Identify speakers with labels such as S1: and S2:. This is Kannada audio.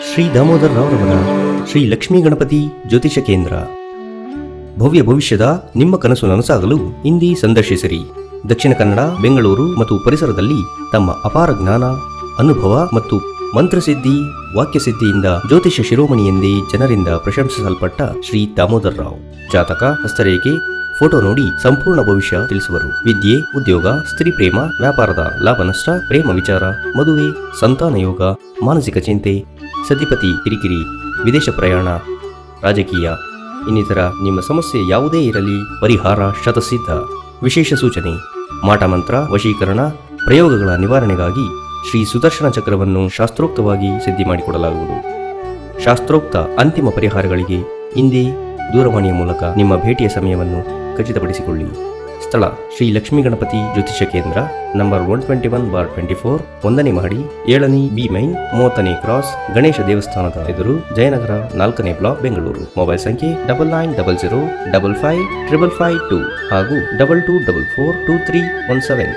S1: ಶ್ರೀ ದಾಮೋದರ ರಾವ್ರವರ ಶ್ರೀ ಲಕ್ಷ್ಮೀ ಗಣಪತಿ ಜ್ಯೋತಿಷ ಕೇಂದ್ರ. ಭವ್ಯ ಭವಿಷ್ಯದ ನಿಮ್ಮ ಕನಸು ನನಸಾಗಲು ಇಂದಿ ಸಂದರ್ಶಿಸಿರಿ. ದಕ್ಷಿಣ ಕನ್ನಡ, ಬೆಂಗಳೂರು ಮತ್ತು ಪರಿಸರದಲ್ಲಿ ತಮ್ಮ ಅಪಾರ ಜ್ಞಾನ, ಅನುಭವ ಮತ್ತು ಮಂತ್ರಸಿದ್ಧಿ, ವಾಕ್ಯಸಿದ್ಧಿಯಿಂದ ಜ್ಯೋತಿಷ ಶಿರೋಮಣಿ ಎಂದೇ ಜನರಿಂದ ಪ್ರಶಂಸಿಸಲ್ಪಟ್ಟ ಶ್ರೀ ದಾಮೋದರ ರಾವ್. ಜಾತಕ, ಹಸ್ತರೇಖೆ, ಫೋಟೋ ನೋಡಿ ಸಂಪೂರ್ಣ ಭವಿಷ್ಯ ತಿಳಿಸುವರು. ವಿದ್ಯೆ, ಉದ್ಯೋಗ, ಸ್ತ್ರೀ ಪ್ರೇಮ, ವ್ಯಾಪಾರದ ಲಾಭ ನಷ್ಟ, ಪ್ರೇಮ ವಿಚಾರ, ಮದುವೆ, ಸಂತಾನ ಯೋಗ, ಮಾನಸಿಕ ಚಿಂತೆ, ಸತಿಪತಿ ಕಿರಿಕಿರಿ, ವಿದೇಶ ಪ್ರಯಾಣ, ರಾಜಕೀಯ ಇನ್ನಿತರ ನಿಮ್ಮ ಸಮಸ್ಯೆ ಯಾವುದೇ ಇರಲಿ ಪರಿಹಾರ ಶತಸಿದ್ಧ. ವಿಶೇಷ ಸೂಚನೆ: ಮಾಟಮಂತ್ರ, ವಶೀಕರಣ, ಪ್ರಯೋಗಗಳ ನಿವಾರಣೆಗಾಗಿ ಶ್ರೀ ಸುದರ್ಶನ ಚಕ್ರವನ್ನು ಶಾಸ್ತ್ರೋಕ್ತವಾಗಿ ಸಿದ್ಧಿ ಮಾಡಿಕೊಡಲಾಗುವುದು. ಶಾಸ್ತ್ರೋಕ್ತ ಅಂತಿಮ ಪರಿಹಾರಗಳಿಗೆ ಇಂದೇ ದೂರವಾಣಿಯ ಮೂಲಕ ನಿಮ್ಮ ಭೇಟಿಯ ಸಮಯವನ್ನು ಖಚಿತಪಡಿಸಿಕೊಳ್ಳಿ. ಸ್ಥಳ: ಶ್ರೀ ಲಕ್ಷ್ಮೀ ಗಣಪತಿ ಜ್ಯೋತಿಷ ಕೇಂದ್ರ, ನಂಬರ್ 121/24, 1ನೇ ಮಹಡಿ, 7ನೇ ಬಿ ಮೈನ್, 30ನೇ ಕ್ರಾಸ್, ಗಣೇಶ ದೇವಸ್ಥಾನದ ಎದುರು, ಜಯನಗರ, 4ನೇ ಬ್ಲಾಕ್, ಬೆಂಗಳೂರು. ಮೊಬೈಲ್ ಸಂಖ್ಯೆ 9900555552 ಹಾಗೂ 22442317.